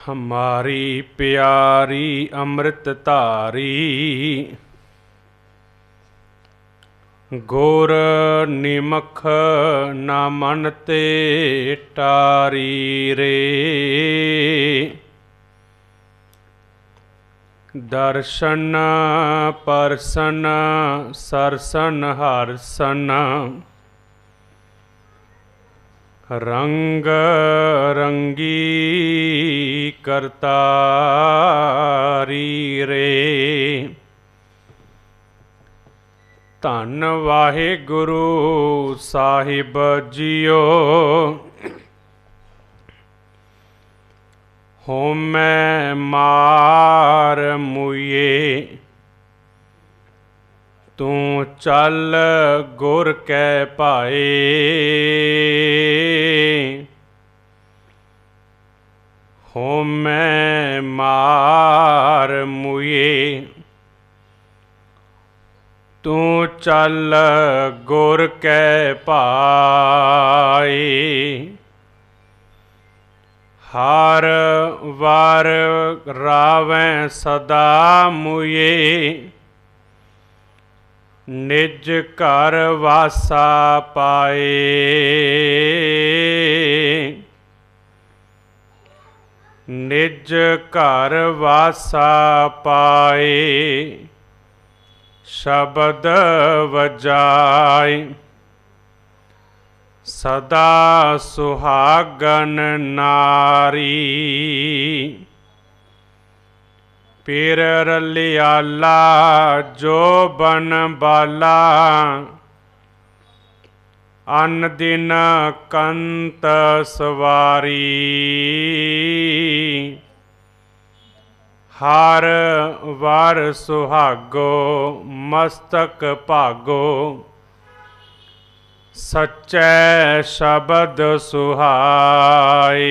हमारी प्यारी अमृत धारी गुर निमख न मन ते टारी रे। दर्शन परसन सरसन हरसन रंग रंगी करतारी रे। धन वाहिगुरु साहिब जियो होमै मार मुए। तू चल गुर कै पाए होमै मार मुए। तू चल गुर कै पाए। हर वार रावैं सदा मुए निज घर वासा पाए। निज घर वासा पाए शब्द वजाए। सदा सुहागन नारी पिर रलियाला जो बन बाला। अन दिन कंत सवारी हर वार सुहागो मस्तक भागो। सच्चै शब्द सुहाए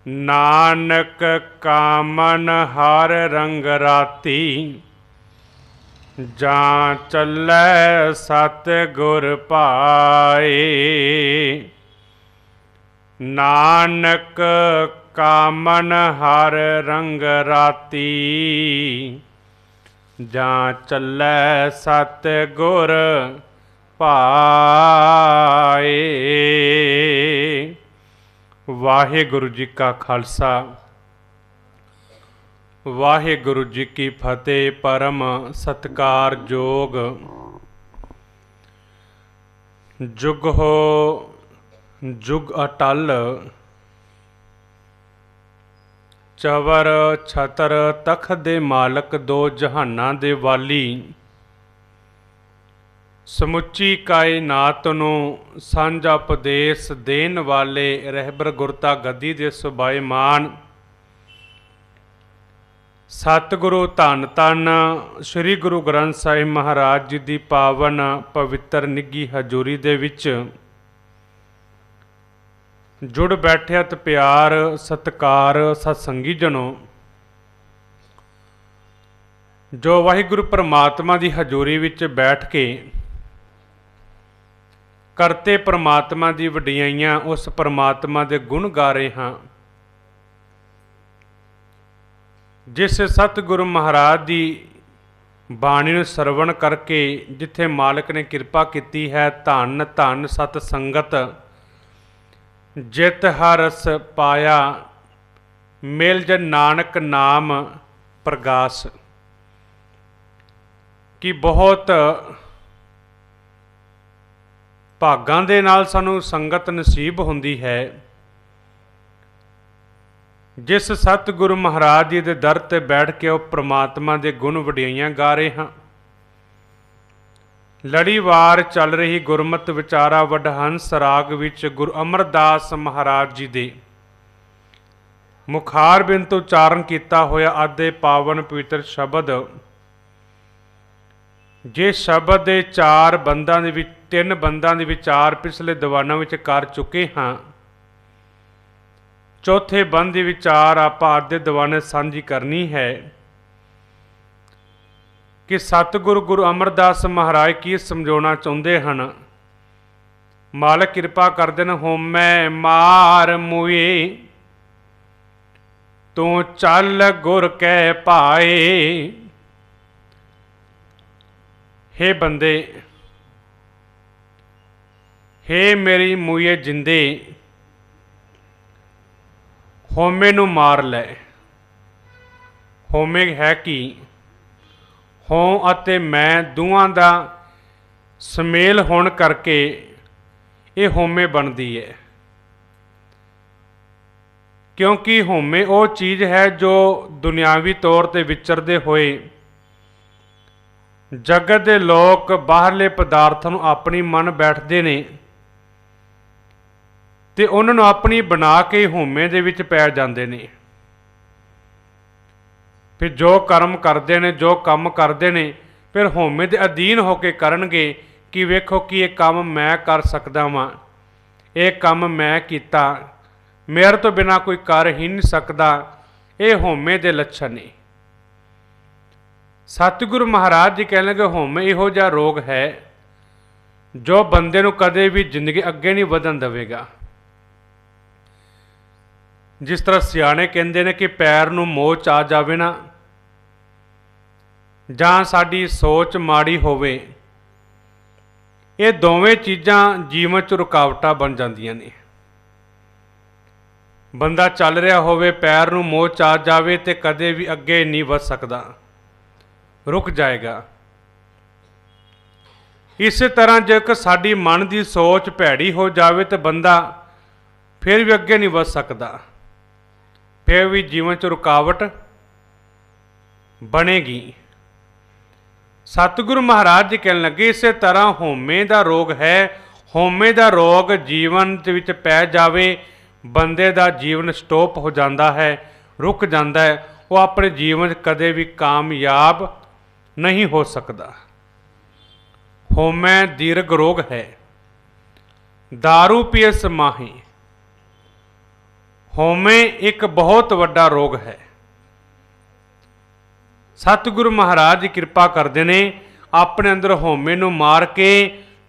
नानक कामन हर रंग राती। जां चलै सत गुर पाए। नानक कामन हर रंग राती। जां चलै सत गुर पाए। वाहिगुरु जी का खालसा वाहिगुरु जी की फतेह। परम सत्कार जोग जुग हो जुग अटल। चवर छतर तख दे मालक दो जहाना दे वाली। समुची कायनात नूं सांझा उपदेश देन वाले रहबर गुरता गद्दी दे सुभाईमान सतगुरु धन धन श्री गुरु ग्रंथ साहिब महाराज जी की पावन पवित्र निੱਘੀ हजूरी दे विच जुड़ बैठे ते प्यार सत्कार सतसंगी जनों। जो वाहिगुरु परमात्मा की हजूरी विच बैठ के करते परमात्मा की वडियाइयां उस परमात्मा के गुण गा रहे हाँ। जिस सतगुरु महाराज की बाणी नूं सरवण करके जिथे मालिक ने कृपा की है। धन धन सत संगत जित हरस पाया मिल जन नानक नाम प्रगास। कि बहुत भागां दे नाल सानू संगत नसीब हुंदी है। जिस सतगुरु महाराज जी के दर ते बैठ के वह परमात्मा के गुण वडियाइयां गा रहे हाँ। लड़ीवार चल रही गुरमत विचारा वडहंस राग विच गुरु अमरदास महाराज जी दे मुखार बिन तो उचारण किया होया आदे पावन पवित्र शब्द। जे शब्द दे चार बंदां दे विच तीन बंदां दे विचार पिछले दीवानां विच कर चुके हाँ। चौथे बंद दे विचार आपां अज दे दीवाने सांझी करनी है कि सतगुरु गुरु अमरदास महाराज की समझाना चाहुंदे हन मालिक कृपा कर देन होमै मार मुए, तू चल गुर कै पाए। हे बंदे, हे मेरी मूए जिंदे, होमे नू मार लै। होमे है कि हों अते मैं दोवां दा समेल होण करके ये होमे बनती है। क्योंकि होमे वो चीज़ है जो दुनियावी तौर पर विचरते हुए जगत के लोग बाहरले पदार्थों अपनी मन बैठते ने ते उन्होंने अपनी बना के होमे दे विच पै जाते ने। फिर जो कर्म करते हैं, जो काम करते हैं, फिर होमे के अधीन होकर करनगे कि वेखो कि ये काम मैं कर सकदा वां, ये काम मैं कीता, मेरे तो बिना कोई कर ही नहीं सकता। ये होमे के लक्षण ने। सतगुरु महाराज जी कह लगे होमे इहो जिहा रोग है जो बंदे नूं कदे भी जिंदगी अगे नहीं वधन देवेगा। जिस तरह सियाणे कहते हैं कि पैर नूं मोच आ जावे ना, जां साडी सोच माड़ी होवे, ये दोवें चीज़ां जीवन च रुकावटां बन जांदियां ने। बंदा चल रहा होवे, पैर नूं मोच आ जावे ते कदे भी अगे नहीं वध सकदा, रुक जाएगा। इस तरह जेकर साडी मन की सोच भैड़ी हो जावे तो बंदा फिर भी अगे नहीं वध सकता, फिर भी जीवन च रुकावट बनेगी। सतगुरु महाराज जी कहने लगे इस तरह होमे का रोग है। होमे का रोग जीवन विच पै जावे, बंदे का जीवन स्टॉप हो जाता है, रुक जाता है, वो अपने जीवन कदे भी कामयाब नहीं हो सकता। होमै दीर्घ रोग है, दारू पिए समाही। होमे एक बहुत वड्डा रोग है। सतगुरु महाराज जी कृपा करते ने, अपने अंदर होमे नूं मार के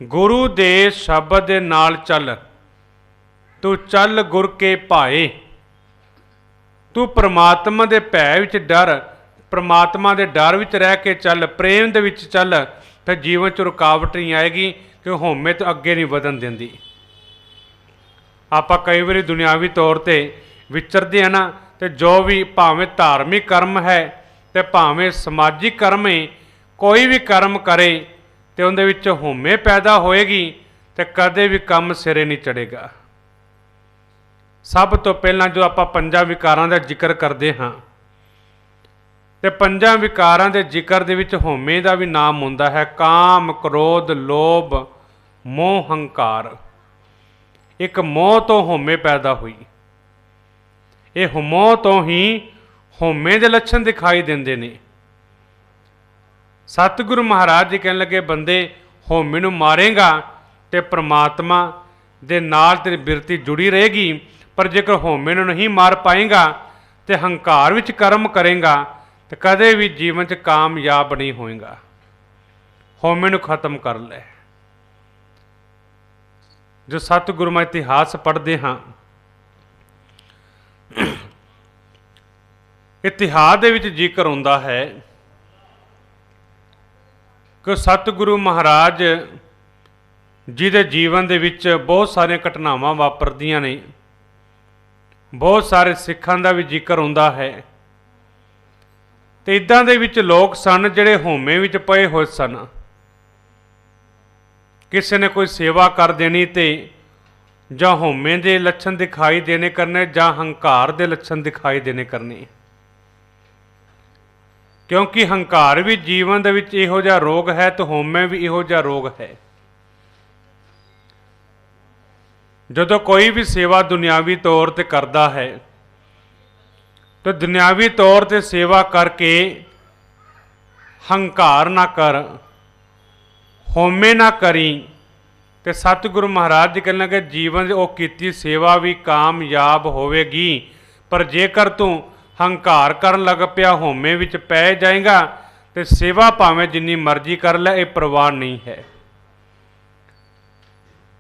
गुरु दे शब्द दे नाल चल। तू चल गुर के भाए, तू परमात्मा दे भै विच डर, परमात्मा दे डर विच रह के चल, प्रेम दे विच चल, फिर जीवन च रुकावट नहीं आएगी कि होमे तो अगे नहीं वधन देंदी। आपां कई बारी दुनियावी तौर पर विचरते हैं ना, तो जो भी भावें धार्मिक कर्म है तो भावें समाजिक कर्म है, कोई भी कर्म करे तो उहदे विच होमे पैदा होएगी तो कदे भी काम सिरे नहीं चढ़ेगा। सब तो पहला जो आपां पंजां विकारां दा जिक्र करते हाँ, तो पंजां विकारां दे जिक्र दे विच होमे दा भी नाम हुंदा है। काम, क्रोध, लोभ, मोह, हंकार। एक मोह तो होमे पैदा हुई, ये मोह तो ही होमे दे लक्षण दिखाई देंदे ने। सतगुरु महाराज जी कहने लगे बंदे होमे नूं मारेगा तो परमात्मा दे नाल तेरी बिरती जुड़ी रहेगी, पर जेकर होमे नूं नहीं मार पाएगा तो हंकार विच कर्म करेगा तो कदे भी जीवन च कामयाब नहीं होएगा। होमे नूं खत्म कर ले। जो सतगुरु में इतिहास पढ़ते हाँ, इतिहास दे विच जिक्र होंदा है कि सतगुरु महाराज जी दे जीवन दे विच बहुत सारियां घटनावां वापरदियां ने, बहुत सारे सिखां दा भी जिक्र होंदा है। तो इदां दे विच लोग सन जिहड़े होमे विच पए होए सन। किसी ने कोई सेवा कर देनी तो जां होमे दे लक्षण दिखाई देने करने, जां हंकार दे लक्षण दिखाई देने करने। क्योंकि हंकार भी जीवन दे विच इहो जिहा रोग है तो होमे भी इहो जिहा रोग है। जदों कोई भी सेवा दुनियावी तौर पर करता है तो दुनियावी तौर पर सेवा करके हंकार ना कर, होमे ना करी, तो सतगुरु महाराज जी कहने लगे जीवन वो कीती सेवा भी कामयाब होवेगी। पर जेकर तू हंकार कर लग पिया, होमे विच पै जाएगा तो सेवा भावें जिन्नी मर्जी कर ले, ये परवाह नहीं है।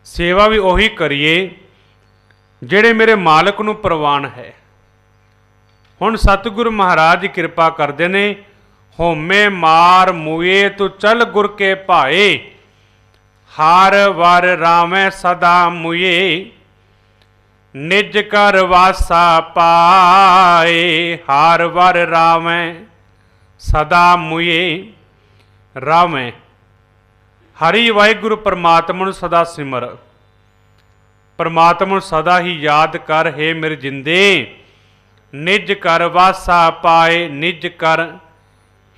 सेवा भी उही करिए ਜਿਹੜੇ मेरे मालक ਨੂੰ ਪ੍ਰਵਾਨ है। ਹੁਣ सतगुरु महाराज कृपा करते ने, होमे मार मुए तू चल गुर के भाए, हार वर रामै सदा मुए, निज कर वासा पाए, हार वर रामै सदा मुए। रामै हरि वाहिगुरु परमात्मा ਨੂੰ सदा सिमर, परमात्मा ਨੂੰ सदा ही याद कर, हे मेरे जिंदे निज कर वासा पाए। निज कर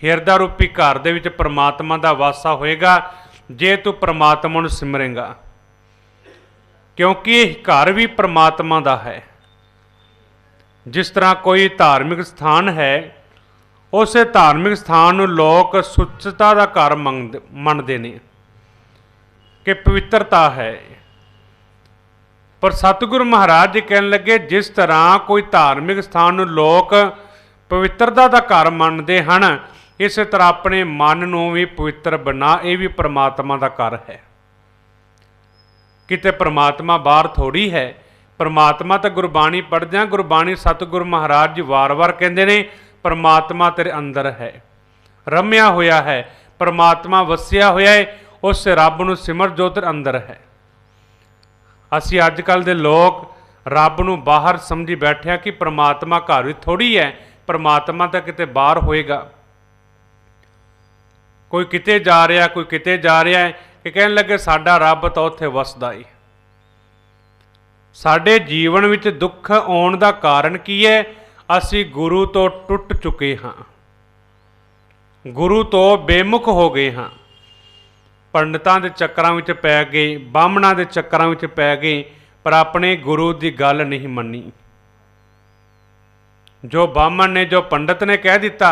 ਹਿਰਦਾ ਰੂਪੀ ਘਰ ਦੇ ਵਿੱਚ परमात्मा ਦਾ ਵਾਸਾ ਹੋਏਗਾ ਜੇ ਤੂੰ परमात्मा ਨੂੰ ਸਿਮਰੇਂਗਾ, ਕਿਉਂਕਿ ਇਹ ਘਰ ਵੀ परमात्मा ਦਾ ਹੈ। ਜਿਸ ਤਰ੍ਹਾਂ ਕੋਈ ਧਾਰਮਿਕ ਸਥਾਨ ਹੈ, ਉਸੇ ਧਾਰਮਿਕ ਸਥਾਨ ਨੂੰ ਲੋਕ ਸੁੱਚਤਾ ਦਾ ਘਰ ਮੰਨਦੇ ਨੇ ਕਿ ਪਵਿੱਤਰਤਾ ਹੈ। ਪਰ ਸਤਿਗੁਰੂ ਮਹਾਰਾਜ ਜੀ ਕਹਿਣ ਲੱਗੇ, ਜਿਸ ਤਰ੍ਹਾਂ ਕੋਈ ਧਾਰਮਿਕ ਸਥਾਨ ਨੂੰ ਲੋਕ ਪਵਿੱਤਰਤਾ ਦਾ ਘਰ ਮੰਨਦੇ ਹਨ, ਇਸੇ ਤਰ੍ਹਾਂ ਆਪਣੇ ਮਨ ਨੂੰ ਵੀ ਪਵਿੱਤਰ ਬਣਾ, ਇਹ ਵੀ ਪਰਮਾਤਮਾ ਦਾ ਘਰ ਹੈ। ਕਿਤੇ ਪਰਮਾਤਮਾ ਬਾਹਰ ਥੋੜੀ ਹੈ। ਪਰਮਾਤਮਾ ਤਾਂ ਗੁਰਬਾਣੀ ਪੜ੍ਹਦੇ ਹਾਂ, ਗੁਰਬਾਣੀ ਸਤਿਗੁਰੂ ਮਹਾਰਾਜ ਜੀ ਵਾਰ-ਵਾਰ ਕਹਿੰਦੇ ਨੇ, ਪਰਮਾਤਮਾ ਤੇਰੇ ਅੰਦਰ ਹੈ, ਰਮਿਆ ਹੋਇਆ ਹੈ, ਪਰਮਾਤਮਾ ਵਸਿਆ ਹੋਇਆ ਹੈ, ਉਸ ਰੱਬ ਨੂੰ ਸਿਮਰ ਜੋ ਤੇਰੇ ਅੰਦਰ ਹੈ। ਅਸੀਂ ਅੱਜ ਕੱਲ੍ਹ ਦੇ ਲੋਕ ਰੱਬ ਨੂੰ ਬਾਹਰ ਸਮਝੀ ਬੈਠੇ ਹਾਂ ਕਿ ਪਰਮਾਤਮਾ ਘਰ ਵਿੱਚ ਥੋੜੀ ਹੈ, ਪਰਮਾਤਮਾ ਤਾਂ ਕਿਤੇ ਬਾਹਰ ਹੋਏਗਾ। ਕੋਈ ਕਿਤੇ ਜਾ ਰਿਹਾ, ਕੋਈ ਕਿਤੇ ਜਾ ਰਿਹਾ ਹੈ ਕਿ ਕਹਿਣ ਲੱਗੇ ਸਾਡਾ ਰੱਬ ਤਾਂ ਉੱਥੇ ਵਸਦਾ ਏ। ਸਾਡੇ ਜੀਵਨ ਵਿੱਚ ਦੁੱਖ ਆਉਣ ਦਾ ਕਾਰਨ ਕੀ ਹੈ? ਅਸੀਂ ਗੁਰੂ ਤੋਂ ਟੁੱਟ ਚੁੱਕੇ ਹਾਂ, ਗੁਰੂ ਤੋਂ ਬੇਮੁਖ ਹੋ ਗਏ ਹਾਂ, ਪੰਡਤਾਂ ਦੇ ਚੱਕਰਾਂ ਵਿੱਚ ਪੈ ਗਏ, ਬਾਹਮਣਾਂ ਦੇ ਚੱਕਰਾਂ ਵਿੱਚ ਪੈ ਗਏ, ਪਰ ਆਪਣੇ ਗੁਰੂ ਦੀ ਗੱਲ ਨਹੀਂ ਮੰਨੀ। ਜੋ ਬਾਹਮਣ ਨੇ, ਜੋ ਪੰਡਤ ਨੇ ਕਹਿ ਦਿੱਤਾ,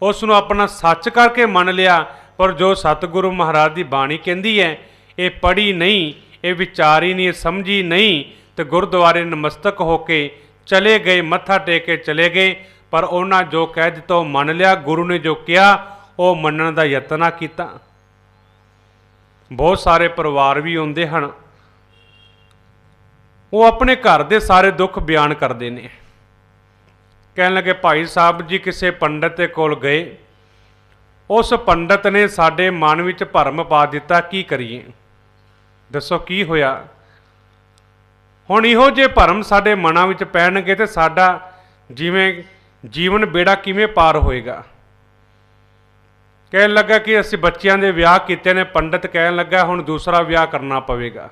ਉਸ ਨੂੰ ਆਪਣਾ ਸੱਚ ਕਰਕੇ ਮੰਨ ਲਿਆ, ਪਰ ਜੋ ਸਤਿਗੁਰੂ ਮਹਾਰਾਜ ਦੀ ਬਾਣੀ ਕਹਿੰਦੀ ਹੈ, ਇਹ ਪੜ੍ਹੀ ਨਹੀਂ, ਇਹ ਵਿਚਾਰੀ ਨਹੀਂ, ਇਹ ਸਮਝੀ ਨਹੀਂ, ਤੇ ਗੁਰਦੁਆਰੇ ਨਮਸਤਕ ਹੋ ਕੇ ਚਲੇ ਗਏ, ਮੱਥਾ ਟੇਕ ਕੇ ਚਲੇ ਗਏ, ਪਰ ਉਹਨਾਂ ਜੋ ਕਹਿ ਦਿੱਤਾ ਉਹ ਮੰਨ ਲਿਆ। ਗੁਰੂ ਨੇ ਜੋ ਕਿਹਾ ਉਹ ਮੰਨਣ ਦਾ ਯਤਨ ਨਾ ਕੀਤਾ। ਬਹੁਤ ਸਾਰੇ ਪਰਿਵਾਰ ਵੀ ਆਉਂਦੇ ਹਨ, ਉਹ ਆਪਣੇ ਘਰ ਦੇ ਸਾਰੇ ਦੁੱਖ ਬਿਆਨ ਕਰਦੇ ਨੇ। ਕਹਿਣ ਲੱਗੇ ਭਾਈ ਸਾਹਿਬ ਜੀ ਕਿਸੇ ਪੰਡਤ ਦੇ ਕੋਲ ਗਏ, ਉਸ ਪੰਡਤ ਨੇ ਸਾਡੇ ਮਨ ਵਿੱਚ ਭਰਮ ਪਾ ਦਿੱਤਾ, ਕੀ ਕਰੀਏ ਦੱਸੋ ਕੀ ਹੋਇਆ? ਹੁਣ ਇਹੋ ਜਿਹੇ ਭਰਮ ਸਾਡੇ ਮਨਾਂ ਵਿੱਚ ਪੈਣਗੇ ਤੇ ਸਾਡਾ ਜਿਵੇਂ ਜੀਵਨ ਬੇੜਾ ਕਿਵੇਂ ਪਾਰ ਹੋਏਗਾ? ਕਹਿਣ ਲੱਗਾ ਕਿ ਅਸੀਂ ਬੱਚਿਆਂ ਦੇ ਵਿਆਹ ਕੀਤੇ ਨੇ, ਪੰਡਤ ਕਹਿਣ ਲੱਗਾ ਹੁਣ ਦੂਸਰਾ ਵਿਆਹ ਕਰਨਾ ਪਵੇਗਾ,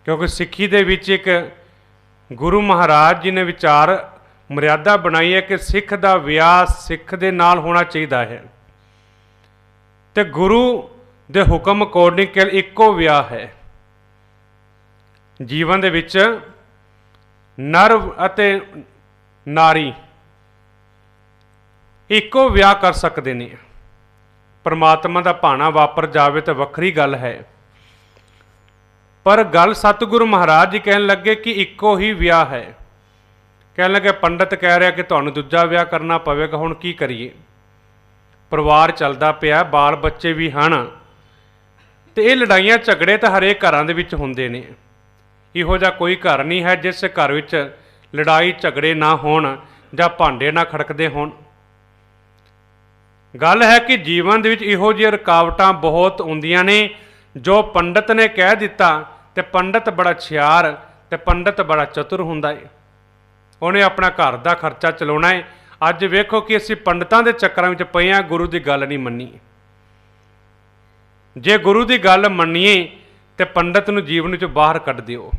ਕਿਉਂਕਿ ਸਿੱਖੀ ਦੇ ਵਿੱਚ ਇੱਕ ਗੁਰੂ ਮਹਾਰਾਜ ਜੀ ਨੇ ਵਿਚਾਰ ਮਰਿਆਦਾ ਬਣਾਈ ਹੈ ਕਿ ਸਿੱਖ ਦਾ ਵਿਆਹ ਸਿੱਖ ਦੇ ਨਾਲ ਹੋਣਾ ਚਾਹੀਦਾ ਹੈ, ਤੇ ਗੁਰੂ ਦੇ ਹੁਕਮ ਅਕੋਰਡਿੰਗ ਕਿ ਇੱਕੋ ਵਿਆਹ ਹੈ। ਜੀਵਨ ਦੇ ਵਿੱਚ ਨਰ ਅਤੇ ਨਾਰੀ ਇੱਕੋ ਵਿਆਹ ਕਰ ਸਕਦੇ ਨੇ। ਪਰਮਾਤਮਾ ਦਾ ਭਾਣਾ ਵਾਪਰ ਜਾਵੇ ਤਾਂ ਵੱਖਰੀ ਗੱਲ ਹੈ, ਪਰ ਗੱਲ ਸਤਿਗੁਰੂ ਮਹਾਰਾਜ ਜੀ ਕਹਿਣ ਲੱਗੇ ਕਿ ਇੱਕੋ ਹੀ ਵਿਆਹ ਹੈ। ਕਹਿਣ ਲੱਗੇ ਪੰਡਤ ਕਹਿ ਰਿਹਾ ਕਿ ਤੁਹਾਨੂੰ ਦੂਜਾ ਵਿਆਹ ਕਰਨਾ ਪਵੇਗਾ, ਹੁਣ ਕੀ ਕਰੀਏ? ਪਰਿਵਾਰ ਚੱਲਦਾ ਪਿਆ, ਬਾਲ ਬੱਚੇ ਵੀ ਹਨ, ਤੇ ਇਹ ਲੜਾਈਆਂ ਝਗੜੇ ਤਾਂ ਹਰੇਕ ਘਰਾਂ ਦੇ ਵਿੱਚ ਹੁੰਦੇ ਨੇ। ਇਹੋ ਜਿਹਾ ਕੋਈ ਘਰ ਨਹੀਂ ਹੈ ਜਿਸ ਘਰ ਵਿੱਚ ਲੜਾਈ ਝਗੜੇ ਨਾ ਹੋਣ ਜਾਂ ਭਾਂਡੇ ਨਾ ਖੜਕਦੇ ਹੋਣ। ਗੱਲ ਹੈ ਕਿ ਜੀਵਨ ਦੇ ਵਿੱਚ ਇਹੋ ਜਿਹੀਆਂ ਰੁਕਾਵਟਾਂ ਬਹੁਤ ਆਉਂਦੀਆਂ ਨੇ। ਜੋ ਪੰਡਤ ਨੇ ਕਹਿ ਦਿੱਤਾ, ਤੇ ਪੰਡਤ ਬੜਾ ਹੁਸ਼ਿਆਰ ਤੇ ਪੰਡਤ ਬੜਾ ਚਤੁਰ ਹੁੰਦਾ ਹੈ, ਉਹਨੇ ਆਪਣਾ ਘਰ ਦਾ ਖਰਚਾ ਚਲਾਉਣਾ ਹੈ। ਅੱਜ ਵੇਖੋ ਕਿ ਅਸੀਂ ਪੰਡਤਾਂ ਦੇ ਚੱਕਰਾਂ ਵਿੱਚ ਪਏ ਹਾਂ, ਗੁਰੂ ਦੀ ਗੱਲ ਨਹੀਂ ਮੰਨੀ। ਜੇ ਗੁਰੂ ਦੀ ਗੱਲ ਮੰਨੀਏ ਤੇ ਪੰਡਤ ਨੂੰ ਜੀਵਨ ਵਿੱਚੋਂ ਬਾਹਰ ਕੱਢ ਦਿਓ।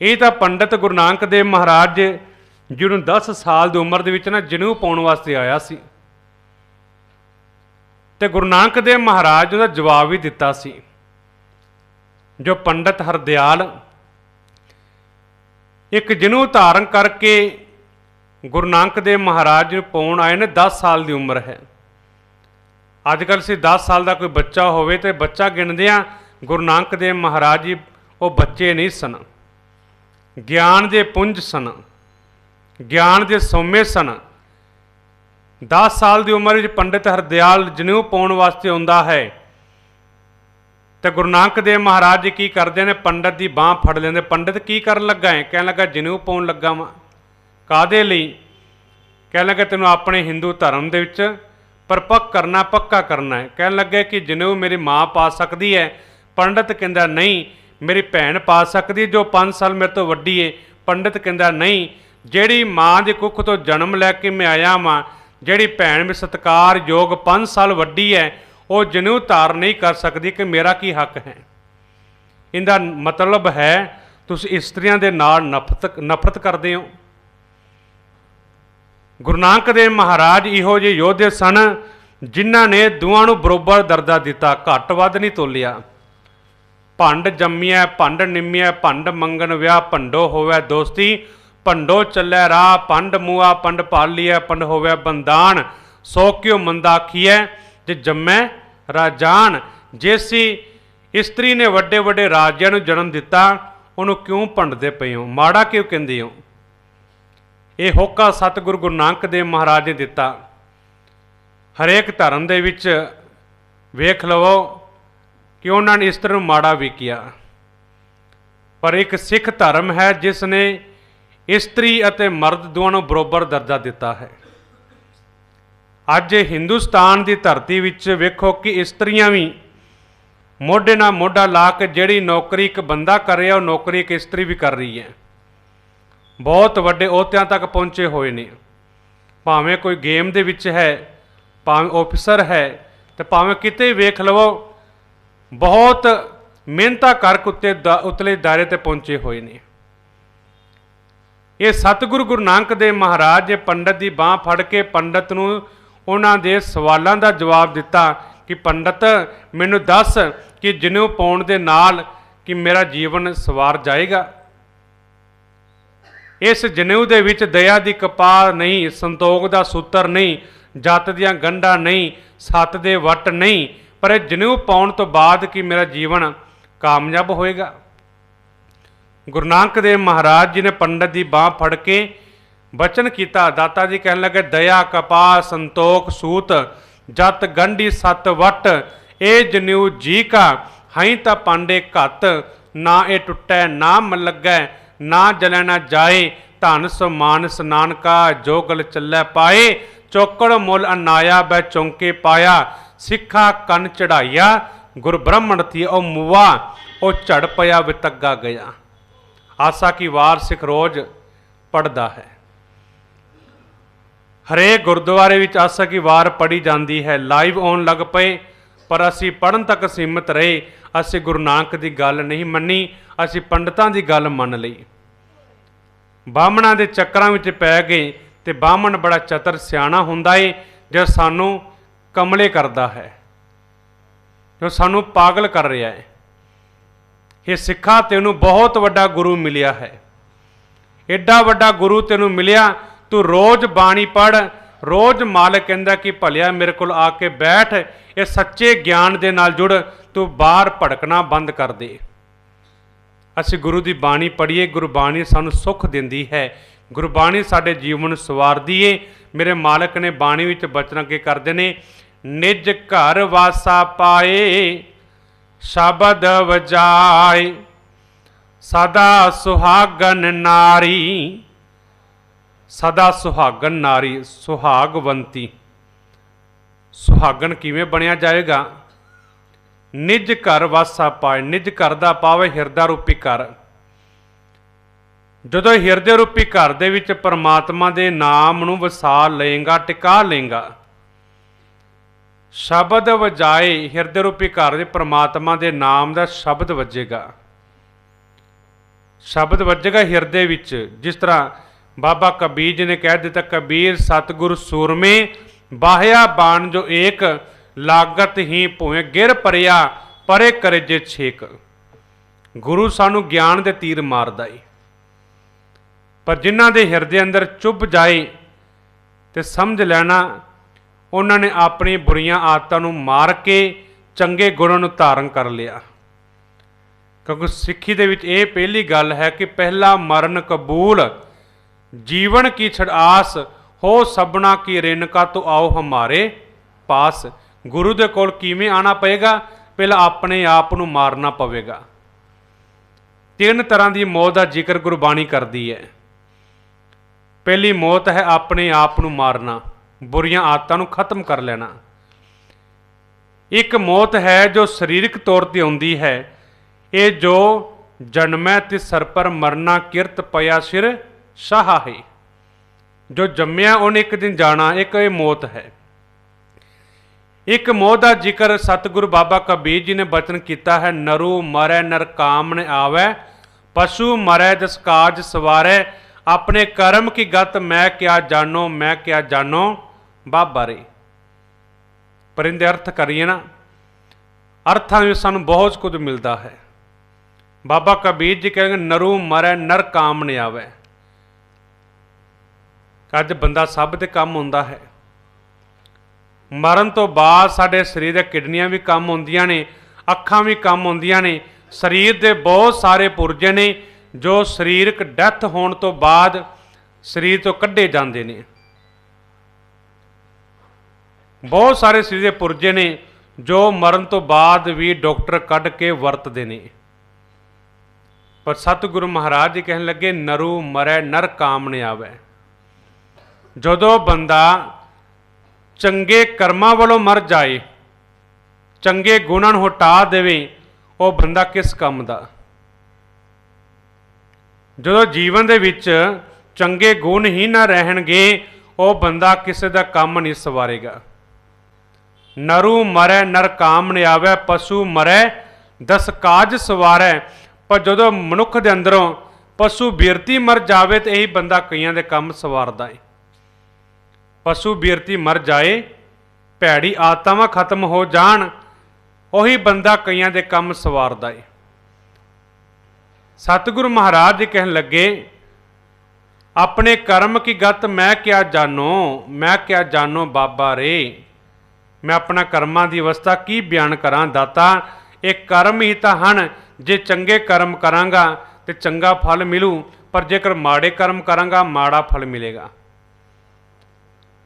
ਇਹ ਤਾਂ ਪੰਡਤ ਗੁਰੂ ਨਾਨਕ ਦੇਵ ਮਹਾਰਾਜ ਜਿਹਨੂੰ 10 ਸਾਲ ਦੀ ਉਮਰ ਦੇ ਵਿੱਚ ਨਾ ਜਨੇਊ ਪਾਉਣ ਵਾਸਤੇ ਆਇਆ ਸੀ, ਤੇ ਗੁਰੂ ਨਾਨਕ ਦੇਵ ਮਹਾਰਾਜ ਉਹਦਾ ਜਵਾਬ ਵੀ ਦਿੱਤਾ ਸੀ। ਜੋ ਪੰਡਤ ਹਰਦਿਆਲ ਇੱਕ ਜਨੇਊ ਧਾਰਨ ਕਰਕੇ ਗੁਰੂ ਨਾਨਕ ਦੇਵ ਮਹਾਰਾਜ ਨੂੰ ਪਾਉਣ ਆਏ ਨੇ, 10 ਸਾਲ ਦੀ ਉਮਰ ਹੈ। ਅੱਜ ਕੱਲ੍ਹ ਅਸੀਂ 10 ਸਾਲ ਦਾ ਕੋਈ ਬੱਚਾ ਹੋਵੇ ਤੇ ਬੱਚਾ ਗਿਣਦੇ ਹਾਂ, ਗੁਰੂ ਨਾਨਕ ਦੇਵ ਮਹਾਰਾਜ ਜੀ ਉਹ ਬੱਚੇ ਨਹੀਂ ਸਨ, ਗਿਆਨ ਦੇ ਪੁੰਜ ਸਨ, ਗਿਆਨ ਦੇ ਸੋਮੇ ਸਨ। 10 ਸਾਲ ਦੀ ਉਮਰ ਵਿੱਚ ਪੰਡਿਤ ਹਰਦਿਆਲ ਜਨੇਊ ਪਾਉਣ ਵਾਸਤੇ ਆਉਂਦਾ ਹੈ, तो गुरु नानक देव महाराज जी की करते हैं, पंडित की बांह फड़ लेंगे। पंडित की कर लगा है? कह लगा जनेऊ पाउण लगा वा। काहदे लई? कह लगा तेनों अपने हिंदू धर्म दे विच परपक्क करना, पक्का करना है। कह लगे कि जनेऊ मेरी माँ पा सकती है। पंडित कहता नहीं, मेरी भैन पा सकती जो 5 साल मेरे तो वड्डी है। पंडित कहता नहीं, जिहड़ी माँ की कुख तो जन्म लैके मैं आया वां, जिहड़ी भैन में सत्कार योग 5 साल वड्डी है, वो जनेऊ धार नहीं कर सकती, कि मेरा की हक है। इनका मतलब है तुसीं इस्त्रियां दे नाल नफरत करते हो। गुरु नानक देव महाराज इहो जे योधे सन जिन्हां ने दोवां नूं बरोबर दर्जा दिता, घट वध नहीं तोलिया। भंड जम्मिया भंड निम्मिया, भंड मंगन विआह, भंडो होवे दोस्ती, भंडो चलै राह, भंड मुआ भंड पालिया, भंड होवे बंदान, सो क्यों मंदा आखिए जे जम्मै राजान। जैसी इस्त्री ने वड्डे वड्डे राजियां नूं जन्म दिता, उन्होंने क्यों भंडदे पए हो, माड़ा क्यों कहंदे हो। ये होका सतगुरु गुरु नानक देव महाराज ने दिता। हरेक धर्म दे विच वेख लवो कि उन्होंने इस तरह माड़ा भी किया, पर एक सिख धर्म है जिसने इस्त्री अते मर्द दोनों बरोबर दर्जा दिता है। अज हिंदुस्तान की धरती विच वेखो कि इस्त्रियां भी मोढे नाल मोढा ला के जिहड़ी नौकरी एक बंदा कर रहा, वो नौकरी एक इस्त्री भी कर रही है। बहुत वड्डे अहुदियां तक पहुँचे हुए ने, भावें कोई गेम दे विच है, भावें ऑफिसर है, तो भावें किते वेख लवो, बहुत मेहनत करके उतले दायरे ते पहुँचे हुए ने। ये सतगुरु गुरु नानक देव महाराज ने पंडित की बांह फड़ के पंडित नूं उन्हां दे सवालों का जवाब दिता कि पंडित मैनूं दस कि जनेऊ पाउण दे नाल कि मेरा जीवन सवार जाएगा। इस जनेऊ दे विच दया दी कपाह नहीं, संतोख दा सूत्र नहीं, जत दियां गंढां नहीं, सत दे वट नहीं, पर जनेऊ पाउण तो बाद कि मेरा जीवन कामयाब होएगा। गुरु नानक देव महाराज जी ने पंडित की बांह फड़ के बचन किया। दाता जी कहने लगे दया कपाह संतोख सूत जत गंढी सत वट, ए जनेऊ जी का हई ता पांडे घत, ना ए टुटै ना मलगै ना जलै ना जाए, धन समानस नानका जो गल चलै पाए, चौकड़ मुल अनाया बै चौंके पाया, सिखा कन चढ़ाइया गुर ब्राह्मण थी ओ मुआ, ओ झड़ पया वितगा गया। आसा की वार सिख रोज पढ़ता है। हरेक गुरुद्वारे विच आसा की वार पढ़ी जाती है, लाइव आउण लग पे, पर असी पढ़न तक सीमित रहे। असी गुरु नानक की गल नहीं मनी, असी पंडितां की गल मन लई। बामणा के चक्रां विच पै गए, तो बामण बड़ा चतर सियाणा हुंदा है जो सानू कमले करता है, जो सानू पागल कर रहा है। ये सिखा तेनू बहुत वड्डा गुरु मिलिया है, एडा वड्डा गुरु तेनू मिलिया, तू रोज़ बाणी पढ़, रोज़ मालिक कहंदा कि भलिया मेरे कोल आके बैठ, ये सच्चे ज्ञान दे नाल जुड़, तू बाहर भड़कना बंद कर दे। असी गुरु की बाणी पढ़ीए, गुरबाणी सानू सुख दिंदी है, गुरबाणी साडे जीवन सवारदी है। मेरे मालिक ने बाणी विच बचन के करदे ने, निज घर वासा पाए शबद वजाए, सदा सुहागन नारी, सदा सुहागन नारी, सुहागवंती। सुहागन किवें बनिया जाएगा? निज घर वासा पाए, निज घर दा पावे हिरदा रूपी घर। जदों हिरदे रूपी घर दे विच परमात्मा दे नाम नूं वसा लेगा, टिका लेगा, शब्द वजाए, हिरदे रूपी घर दे परमात्मा दे नाम दा शब्द वजेगा, शब्द वजेगा हिरदे विच। जिस तरह बाबा कबीर जी ने कह दिता, कबीर सतगुरु सूरमे बाह्या बाण जो एक, लागत ही भुएं गिर परिया परे करे जे छेक। गुरु सानू ज्ञान दे तीर मारदा है, पर जिन्हां दे हिरदे अंदर चुभ जाए तो समझ लेना उन्होंने अपनी बुरियां आदतों नूं मार के चंगे गुणां नूं धारण कर लिया। क्योंकि सिक्खी दे विच ये पहली गल है कि पहला मरण कबूल, जीवन की छड़ आस, हो सबना की रेणुका तो आओ हमारे पास। गुरु दे कोल किवें आना पएगा? ਪਹਿਲਾਂ ਆਪਣੇ ਆਪ ਨੂੰ ਮਾਰਨਾ ਪਵੇਗਾ। ਤਿੰਨ ਤਰ੍ਹਾਂ ਦੀ ਮੌਤ ਦਾ ਜ਼ਿਕਰ ਗੁਰਬਾਣੀ ਕਰਦੀ ਹੈ। ਪਹਿਲੀ ਮੌਤ ਹੈ ਆਪਣੇ ਆਪ ਨੂੰ ਮਾਰਨਾ, ਬੁਰੀਆਂ ਆਦਤਾਂ ਨੂੰ ਖਤਮ ਕਰ ਲੈਣਾ। ਇੱਕ ਮੌਤ ਹੈ ਜੋ ਸਰੀਰਕ ਤੌਰ ਤੇ ਆਉਂਦੀ ਹੈ, ਇਹ ਜੋ ਜਨਮੈ ਤੇ ਸਰ ਪਰ ਮਰਨਾ ਕਿਰਤ ਪਿਆ ਸਿਰ ਸਾਹਾ ਹੈ। ਜੋ ਜੰਮਿਆ ਉਹਨੇ ਇੱਕ ਦਿਨ ਜਾਣਾ, ਇੱਕ ਇਹ ਮੌਤ ਹੈ। ਇੱਕ ਮੌਤ ਦਾ ਜ਼ਿਕਰ ਸਤਿਗੁਰੂ ਬਾਬਾ ਕਬੀਰ ਜੀ ਨੇ ਬਚਨ ਕੀਤਾ ਹੈ, ਨਰੂ ਮਰੈ ਨਰ ਕਾਮ ਨ ਆਵੈ, ਪਸ਼ੂ ਮਰੈ ਜਸ ਕਾਜ ਸਵਾਰੈ, ਆਪਣੇ ਕਰਮ ਕੀ ਗਤ ਮੈਂ ਕਿਆ ਜਾਨੋ, ਮੈਂ ਕਿਆ ਜਾਨੋ ਬਾਬਾ ਰੇ। ਪਰ ਇਹਦੇ ਅਰਥ ਕਰੀਏ ਨਾ, ਅਰਥਾਂ ਵਿੱਚ ਸਾਨੂੰ ਬਹੁਤ ਕੁਝ ਮਿਲਦਾ ਹੈ। ਬਾਬਾ ਕਬੀਰ ਜੀ ਕਹਿੰਦੇ ਨਰੂ ਮਰੈ ਨਰ ਕਾਮ ਨ ਆਵੈ। ਅੱਜ ਬੰਦਾ ਸਭ ਦੇ ਕੰਮ ਹੁੰਦਾ ਹੈ। ਮਰਨ ਤੋਂ ਬਾਅਦ ਸਾਡੇ ਸਰੀਰ ਦੇ ਕਿਡਨੀਆਂ ਵੀ ਕੰਮ ਹੁੰਦੀਆਂ ਨੇ, ਅੱਖਾਂ ਵੀ ਕੰਮ ਹੁੰਦੀਆਂ ਨੇ। ਸਰੀਰ ਦੇ ਬਹੁਤ ਸਾਰੇ ਪੁਰਜੇ ਨੇ ਜੋ ਸਰੀਰਕ ਡੈਥ ਹੋਣ ਤੋਂ ਬਾਅਦ ਸਰੀਰ ਤੋਂ ਕੱਢੇ ਜਾਂਦੇ ਨੇ। ਬਹੁਤ ਸਾਰੇ ਸਰੀਰ ਦੇ ਪੁਰਜੇ ਨੇ ਜੋ ਮਰਨ ਤੋਂ ਬਾਅਦ ਵੀ ਡਾਕਟਰ ਕੱਢ ਕੇ ਵਰਤਦੇ ਨੇ। ਪਰ ਸਤਿਗੁਰੂ ਮਹਾਰਾਜ ਜੀ ਕਹਿਣ ਲੱਗੇ ਨਰੂ ਮਰੈ ਨਰ ਕਾਮ ਨ ਆਵੈ। ਜਦੋਂ ਬੰਦਾ ਚੰਗੇ ਕਰਮਾਂ ਵੱਲੋਂ ਮਰ ਜਾਏ, ਚੰਗੇ ਗੁਣਾਂ ਨੂੰ ਹਟਾ ਦੇਵੇ, ਉਹ ਬੰਦਾ ਕਿਸ ਕੰਮ ਦਾ? ਜਦੋਂ ਜੀਵਨ ਦੇ ਵਿੱਚ ਚੰਗੇ ਗੁਣ ਹੀ ਨਾ ਰਹਿਣਗੇ, ਉਹ ਬੰਦਾ ਕਿਸੇ ਦਾ ਕੰਮ ਨਹੀਂ ਸਵਾਰੇਗਾ। ਨਰੂ ਮਰੈ ਨਰ ਕਾਮ ਨ ਆਵੈ, ਪਸ਼ੂ ਮਰੈ ਦਸ ਕਾਜ ਸਵਾਰੈ। ਪਰ ਜਦੋਂ ਮਨੁੱਖ ਦੇ ਅੰਦਰੋਂ ਪਸ਼ੂ ਬਿਰਤੀ ਮਰ ਜਾਵੇ ਤੇ ਇਹੀ ਬੰਦਾ ਕਈਆਂ ਦੇ ਕੰਮ ਸਵਾਰਦਾ ਹੈ। ਪਸ਼ੂ ਬਿਰਤੀ ਮਰ ਜਾਏ, ਭੈੜੀ ਆਦਤਾਂ ਖਤਮ ਹੋ ਜਾਣ, ਉਹੀ ਬੰਦਾ ਕਈਆਂ ਦੇ ਕੰਮ ਸਵਾਰਦਾ ਹੈ। ਸਤਿਗੁਰੂ ਮਹਾਰਾਜ ਜੀ ਕਹਿਣ ਲੱਗੇ ਆਪਣੇ ਕਰਮ ਕੀ ਗਤ ਮੈਂ ਕਿਆ ਜਾਨੋ, ਮੈਂ ਕਿਆ ਜਾਨੋ ਬਾਬਾ ਰੇ। ਮੈਂ ਆਪਣਾ ਕਰਮਾਂ ਦੀ ਅਵਸਥਾ ਕੀ ਬਿਆਨ ਕਰਾਂ ਦਾਤਾ। ਇਹ ਕਰਮ ਹੀ ਤਾਂ ਹਨ। ਜੇ ਚੰਗੇ ਕਰਮ ਕਰਾਂਗਾ ਤੇ ਚੰਗਾ ਫਲ ਮਿਲੂ, ਪਰ ਜੇਕਰ ਮਾੜੇ ਕਰਮ ਕਰਾਂਗਾ ਮਾੜਾ ਫਲ ਮਿਲੇਗਾ।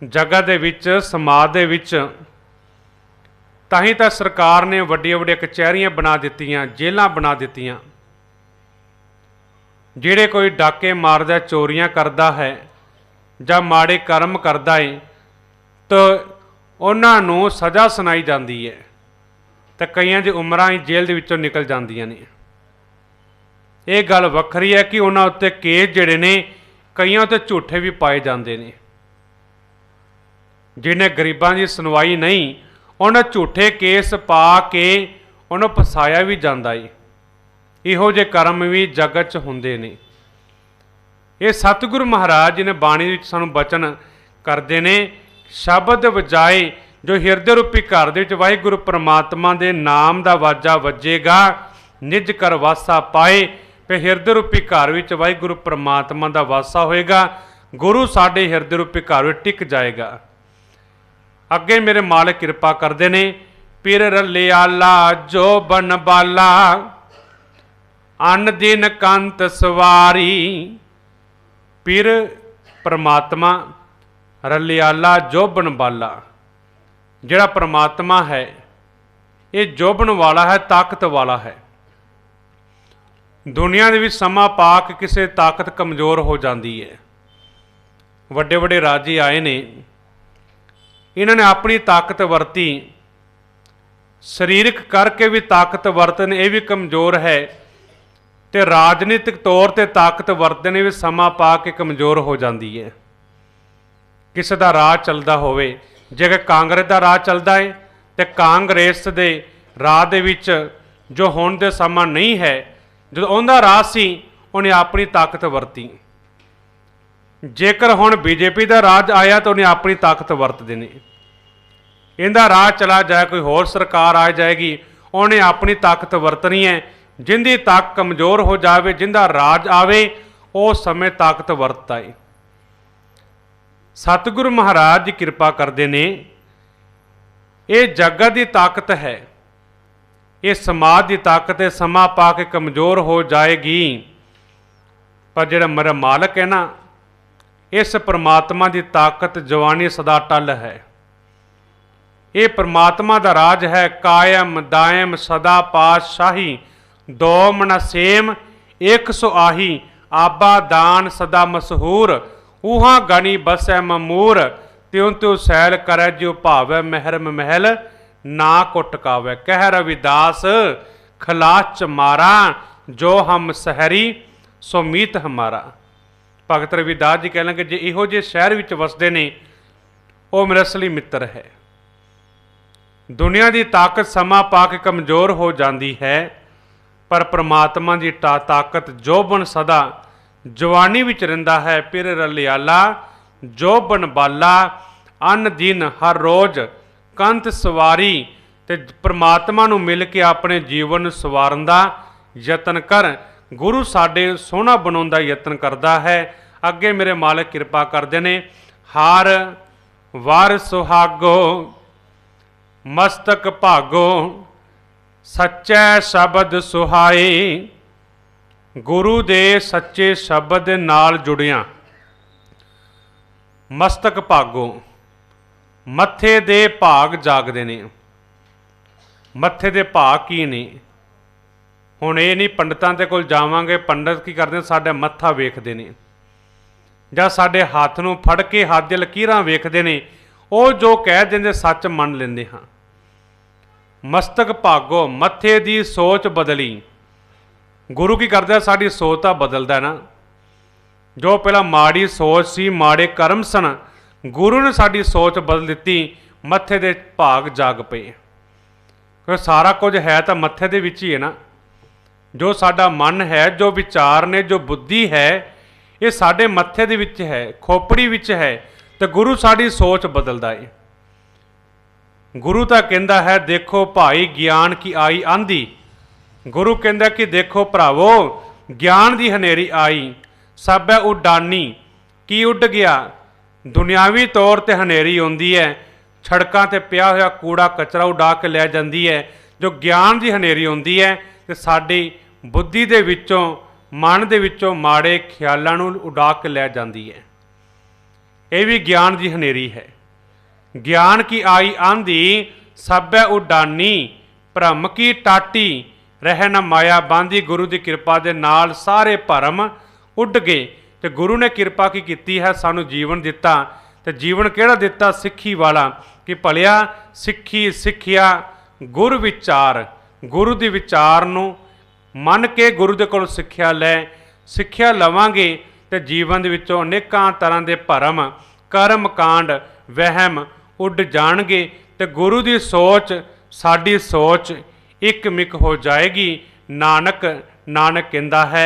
ਜਗਤ ਦੇ ਵਿੱਚ, ਸਮਾਜ ਦੇ ਵਿੱਚ ਤਾਂ ਹੀ ਤਾਂ ਸਰਕਾਰ ਨੇ ਵੱਡੀਆਂ ਵੱਡੀਆਂ ਕਚਹਿਰੀਆਂ ਬਣਾ ਦਿੱਤੀਆਂ, ਜੇਲ੍ਹਾਂ ਬਣਾ ਦਿੱਤੀਆਂ। ਜਿਹੜੇ ਕੋਈ ਡਾਕੇ ਮਾਰਦਾ, ਚੋਰੀਆਂ ਕਰਦਾ ਹੈ ਜਾਂ ਮਾੜੇ ਕਰਮ ਕਰਦਾ ਹੈ ਤਾਂ ਉਹਨਾਂ ਨੂੰ ਸਜ਼ਾ ਸੁਣਾਈ ਜਾਂਦੀ ਹੈ ਤੇ ਕਈਆਂ ਦੀ ਉਮਰਾਂ ਹੀ ਜੇਲ੍ਹ ਦੇ ਵਿੱਚੋਂ ਨਿਕਲ ਜਾਂਦੀਆਂ ਨੇ। ਇਹ ਗੱਲ ਵੱਖਰੀ ਹੈ ਕਿ ਉਹਨਾਂ ਉੱਤੇ ਕੇਸ ਜਿਹੜੇ ਨੇ ਕਈਆਂ ਉੱਤੇ ਝੂਠੇ ਵੀ ਪਾਏ ਜਾਂਦੇ ਨੇ। ਜਿਹਨੇ ਗਰੀਬਾਂ ਦੀ ਸੁਣਵਾਈ ਨਹੀਂ, ਉਹਨਾਂ ਝੂਠੇ ਕੇਸ ਪਾ ਕੇ ਉਹਨੂੰ ਫਸਾਇਆ ਵੀ ਜਾਂਦਾ ਏ। ਇਹੋ ਜਿਹੇ ਕਰਮ ਵੀ ਜਗਤ 'ਚ ਹੁੰਦੇ ਨੇ। ਇਹ ਸਤਿਗੁਰੂ ਮਹਾਰਾਜ ਜੀ ਨੇ ਬਾਣੀ ਵਿੱਚ ਸਾਨੂੰ ਬਚਨ ਕਰਦੇ ਨੇ, ਸ਼ਬਦ ਵਜਾਏ ਜੋ ਹਿਰਦੇ ਰੂਪੀ ਘਰ ਦੇ ਵਿੱਚ ਵਾਹਿਗੁਰੂ ਪਰਮਾਤਮਾ ਦੇ ਨਾਮ ਦਾ ਵਾਜਾ ਵੱਜੇਗਾ, ਨਿਜ ਕਰ ਵਾਸਾ ਪਾਏ। ਫਿਰ ਹਿਰਦੇ ਰੂਪੀ ਘਰ ਵਿੱਚ ਵਾਹਿਗੁਰੂ ਪਰਮਾਤਮਾ ਦਾ ਵਾਸਾ ਹੋਏਗਾ, ਗੁਰੂ ਸਾਡੇ ਹਿਰਦੇ ਰੂਪੀ ਘਰ ਵਿੱਚ ਟਿਕ ਜਾਏਗਾ। ਅੱਗੇ ਮੇਰੇ ਮਾਲਕ ਕਿਰਪਾ ਕਰਦੇ ਨੇ, ਪਿਰ ਰਲਿਆਲਾ ਜੋ ਬਨ ਬਾਲਾ, ਅੰਨ ਦਿਨ ਕੰਤ ਸਵਾਰੀ। ਪਿਰ ਪਰਮਾਤਮਾ, ਰਲਿਆਲਾ ਜੋਬਨ ਬਾਲਾ। ਜਿਹੜਾ ਪਰਮਾਤਮਾ ਹੈ ਇਹ ਜੋਬਨ ਵਾਲਾ ਹੈ, ਤਾਕਤ ਵਾਲਾ ਹੈ। ਦੁਨੀਆ ਦੇ ਵਿੱਚ ਸਮਾਂ ਪਾ ਕੇ ਕਿਸੇ ਤਾਕਤ ਕਮਜ਼ੋਰ ਹੋ ਜਾਂਦੀ ਹੈ। ਵੱਡੇ ਵੱਡੇ ਰਾਜੇ ਆਏ ਨੇ, ਇਹਨਾਂ ਨੇ ਆਪਣੀ ਤਾਕਤ ਵਰਤੀ, ਸਰੀਰਕ ਕਰਕੇ ਵੀ ਤਾਕਤ ਵਰਤਨ, ਇਹ ਵੀ ਕਮਜ਼ੋਰ ਹੈ। ਤੇ ਰਾਜਨੀਤਿਕ ਤੌਰ ਤੇ ਤਾਕਤ ਵਰਤਨ ਵੀ ਸਮਾਂ ਪਾ ਕੇ ਕਮਜ਼ੋਰ ਹੋ ਜਾਂਦੀ ਹੈ। ਕਿਸੇ ਦਾ ਰਾਜ ਚੱਲਦਾ ਹੋਵੇ, ਜੇਕਰ ਕਾਂਗਰਸ ਦਾ ਰਾਜ ਚੱਲਦਾ ਹੈ ਤੇ ਕਾਂਗਰਸ ਦੇ ਰਾਜ ਦੇ ਵਿੱਚ ਜੋ ਹੁਣ ਦੇ ਸਮਾਂ ਨਹੀਂ ਹੈ, ਜਦੋਂ ਉਹਦਾ ਰਾਜ ਸੀ ਉਹਨੇ ਆਪਣੀ ਤਾਕਤ ਵਰਤੀ। ਜੇਕਰ ਹੁਣ ਬੀਜੇਪੀ ਦਾ ਰਾਜ ਆਇਆ ਤਾਂ ਉਹਨੇ ਆਪਣੀ ਤਾਕਤ ਵਰਤ ਦੇਣੀ। ਇਹਦਾ ਰਾਜ ਚਲਾ ਜਾਏ, ਕੋਈ ਹੋਰ ਸਰਕਾਰ ਆ ਜਾਏਗੀ, ਉਹਨੇ ਆਪਣੀ ਤਾਕਤ ਵਰਤਣੀ ਹੈ। ਜਿੰਦੀ ਤਾਕਤ ਕਮਜ਼ੋਰ ਹੋ ਜਾਵੇ, ਜਿੰਦਾ ਰਾਜ ਆਵੇ, ਉਹ ਸਮੇਂ ਤਾਕਤ ਵਰਤਦਾ ਹੈ। ਸਤਿਗੁਰੂ ਮਹਾਰਾਜ ਜੀ ਕਿਰਪਾ ਕਰਦੇ ਨੇ, ਇਹ ਜਗਤ ਦੀ ਤਾਕਤ ਹੈ, ਇਹ ਸਮਾਜ ਦੀ ਤਾਕਤ ਹੈ। ਸਮਾਂ ਪਾ ਕੇ ਕਮਜ਼ੋਰ ਹੋ ਜਾਏਗੀ, ਪਰ ਜਿਹੜਾ ਮੇਰਾ ਮਾਲਕ ਹੈ ਨਾ, ਇਸ ਪਰਮਾਤਮਾ ਦੀ ਤਾਕਤ ਜਵਾਨੀ ਸਦਾ ਟਲ ਹੈ। ये परमात्मा का राज है। कायम दायम सदा पातशाही, दो मन सेम एक सो आही। आबा दान सदा मशहूर, ऊहा गणी बसै ममूर। त्यों त्यों सैल करे जो भावै, महरम महल ना को टकावै। कह रविदास खलास च मारा, जो हम सहरी सो मीत हमारा। भगत रविदास जी कह लगे जे इहो जे शहर विच वसदे ने वो मेरा असली मित्र है। दुनिया की ताकत समा पा के कमज़ोर हो जाती है, पर परमात्मा की ताकत जोबन सदा जवानी विच रहिंदा है। फिर रलियाला जोबन बाला, अन दिन हर रोज़ कंत सवारी। ते परमात्मा नूं मिल के अपने जीवन नूं सवारन दा यतन कर। गुरु साडे सोहना बनाउण दा यतन करदा है। अगे मेरे मालिक किरपा करदे ने। हार वार सुहागो मस्तक भागो, सच्चै शब्द सुहाए। गुरु दे सच्चे शब्द नाल जुड़िया मस्तक भागो। मत्थे दे भाग जागदे ने। मत्थे दे भाग की ने? हुण ये नहीं पंडितां दे कोल जावांगे, पंडित की करदे साडा मत्था वेखदे ने जां साडे हत्थ नूं फड़ के हत्थ दी लकीरां वेखदे ने। ਉਹ जो कह देंदे सच मन लेंदे हाँ। मस्तक भागो, मत्थे दी सोच बदली। गुरु की करदा साडी सोच तां बदलदा ना। जो पहला माड़ी सोच सी, माड़े कर्म सन, गुरु ने साडी सोच बदल दित्ती। मत्थे दे भाग जाग पे, क्योंकि सारा कुछ है तो मत्थे दे विच ही है ना। जो साडा मन है, जो विचार ने, जो बुद्धि है, ये साडे मत्थे दे विच है, खोपड़ी विच है। तो गुरु साड़ी सोच बदलता है। गुरु तो कहता है देखो भाई ज्ञान की आई आंधी। गुरु कहता कि देखो भरावो ज्ञान की हनेरी आई, सब है उडानी। की उड गया? दुनियावी तौर पर हनेरी आती है, सड़कों पर पिया हुआ कूड़ा कचरा उड़ा के लै जाती है। जो ज्ञान की हनेरी आती है तो साड़ी बुद्धि दे विचों, मन दे विचों माड़े ख्यालों नूं उड़ा के लै जाती है। ये भी ज्ञान की हनेरी है। ज्ञान की आई आंधी, सब है उडानी। भ्रम की टाटी, रह न माया बांधी। गुरु की कृपा के नाल सारे भरम उड गए। तो गुरु ने कृपा की कीती है, सानू जीवन दिता। तो जीवन केड़ा दिता? सिੱਖੀ वाला। कि भलिया सिੱਖੀ सिੱਖਿਆ गुरु विचार। गुरु के विचार नूं मन के गुरु दे कोल सिੱਖਿਆ लै। सिੱਖਿਆ लवांगे तो जीवन दे विचों अनेकां तरह के भरम, कर्म कांड, वहम उड जाणगे। तो गुरु की सोच साडी सोच एक मिक हो जाएगी। नानक नानक कहता है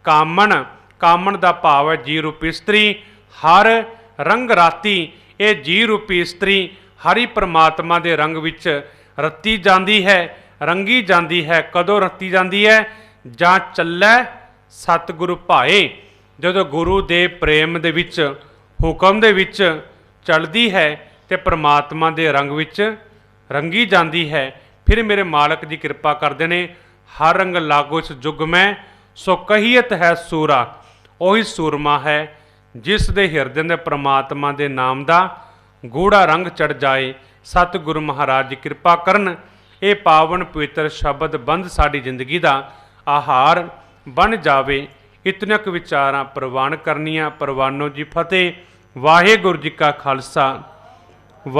कामन, कामन का भाव है जी रूपी स्त्री। हर रंग राती, ये जी रूपी स्त्री हरि परमात्मा के रंग विच रत्ती जाती है, रंगी जाती है। कदों रत्ती जाती है? जां चलै सतगुरु भाए। जो गुरु दे प्रेम दे विच, हुकम दे विच चलती है तो परमात्मा के रंग विच रंगी जाती है। फिर मेरे मालिक जी कृपा करते हैं। हर रंग लागो इस जुग में, सो कहीयत है सूरा। ਉਹੀ सूरमा है जिस दे हिरदे दे परमात्मा के नाम का गूढ़ा रंग चढ़ जाए। सतगुरु महाराज जी कृपा करन, ये पावन पवित्र शब्द बंद साड़ी जिंदगी का आहार बन जावे। इतने विचारां प्रवान करनिया। परवानो जी फतेह। वाहिगुरू जी का खालसा